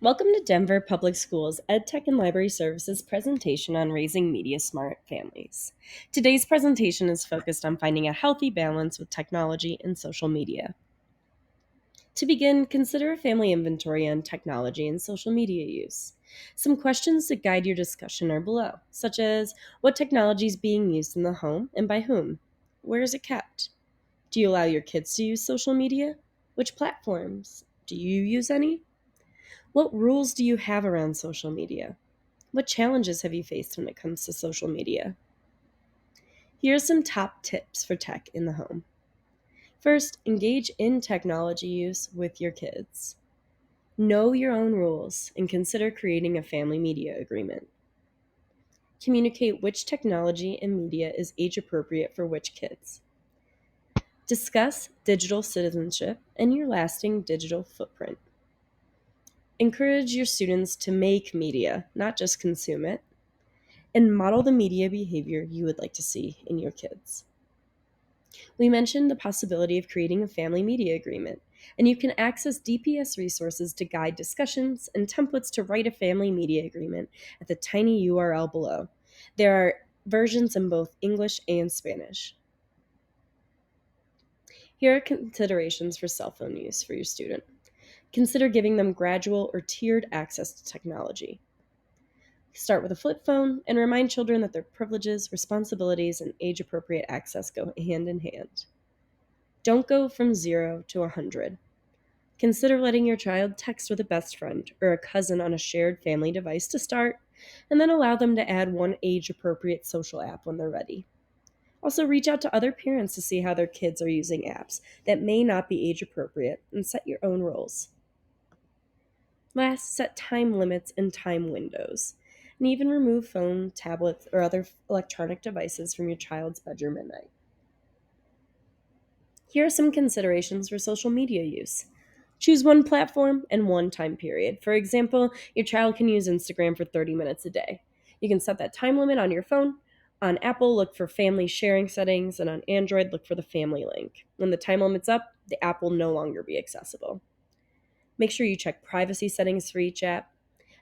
Welcome to Denver Public Schools EdTech and Library Services presentation on raising media smart families. Today's presentation is focused on finding a healthy balance with technology and social media. To begin, consider a family inventory on technology and social media use. Some questions to guide your discussion are below, such as what technology is being used in the home and by whom? Where is it kept? Do you allow your kids to use social media? Which platforms? Do you use any? What rules do you have around social media? What challenges have you faced when it comes to social media? Here are some top tips for tech in the home. First, engage in technology use with your kids. Know your own rules and consider creating a family media agreement. Communicate which technology and media is age appropriate for which kids. Discuss digital citizenship and your lasting digital footprint. Encourage your students to make media, not just consume it, and model the media behavior you would like to see in your kids. We mentioned the possibility of creating a family media agreement, and you can access DPS resources to guide discussions and templates to write a family media agreement at the tiny URL below. There are versions in both English and Spanish. Here are considerations for cell phone use for your student. Consider giving them gradual or tiered access to technology. Start with a flip phone and remind children that their privileges, responsibilities, and age appropriate access go hand in hand. Don't go from 0 to 100. Consider letting your child text with a best friend or a cousin on a shared family device to start, and then allow them to add one age appropriate social app when they're ready. Also, reach out to other parents to see how their kids are using apps that may not be age appropriate and set your own rules. Last, set time limits and time windows, and even remove phone, tablets, or other electronic devices from your child's bedroom at night. Here are some considerations for social media use. Choose one platform and one time period. For example, your child can use Instagram for 30 minutes a day. You can set that time limit on your phone. On Apple, look for family sharing settings, and on Android, look for the family link. When the time limit's up, the app will no longer be accessible. Make sure you check privacy settings for each app.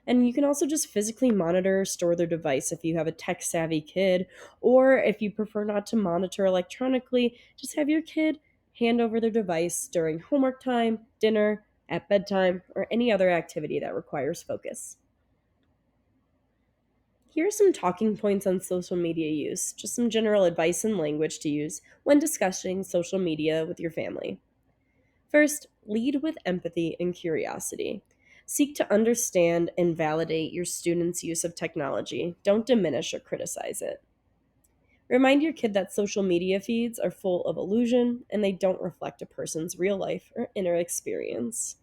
And you can also just physically monitor or store their device if you have a tech savvy kid, or if you prefer not to monitor electronically, just have your kid hand over their device during homework time, dinner, at bedtime, or any other activity that requires focus. Here are some talking points on social media use, just some general advice and language to use when discussing social media with your family. First, lead with empathy and curiosity. Seek to understand and validate your students' use of technology. Don't diminish or criticize it. Remind your kid that social media feeds are full of illusion and they don't reflect a person's real life or inner experience.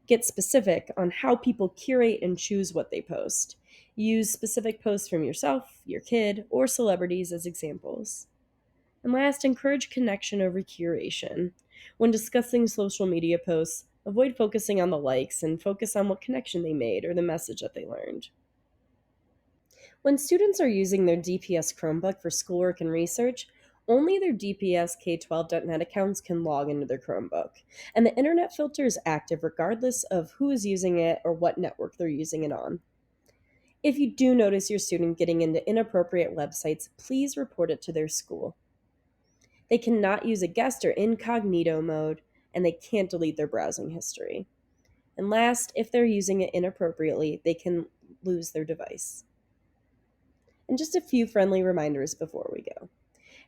Get specific on how people curate and choose what they post. Use specific posts from yourself, your kid, or celebrities as examples. And last, encourage connection over curation. When discussing social media posts, avoid focusing on the likes and focus on what connection they made or the message that they learned. When students are using their DPS Chromebook for schoolwork and research, only their DPS K12.net accounts can log into their Chromebook, and the internet filter is active regardless of who is using it or what network they're using it on. If you do notice your student getting into inappropriate websites, please report it to their school. They cannot use a guest or incognito mode, and they can't delete their browsing history. And last, if they're using it inappropriately, they can lose their device. And just a few friendly reminders before we go.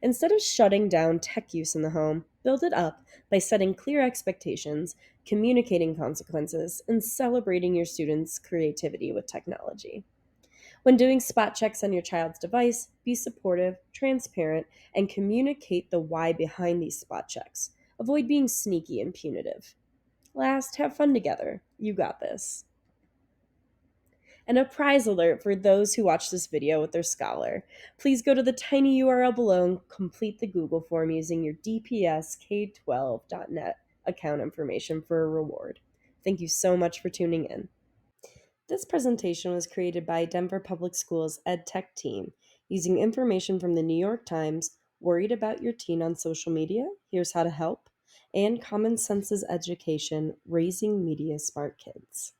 Instead of shutting down tech use in the home, build it up by setting clear expectations, communicating consequences, and celebrating your students' creativity with technology. When doing spot checks on your child's device, be supportive, transparent, and communicate the why behind these spot checks. Avoid being sneaky and punitive. Last, have fun together. You got this. And a prize alert for those who watch this video with their scholar. Please go to the tiny URL below and complete the Google form using your DPS K12.net account information for a reward. Thank you so much for tuning in. This presentation was created by Denver Public Schools EdTech team using information from the New York Times, Worried About Your Teen on Social Media? Here's How to Help, and Common Sense's Education, Raising Media Smart Kids.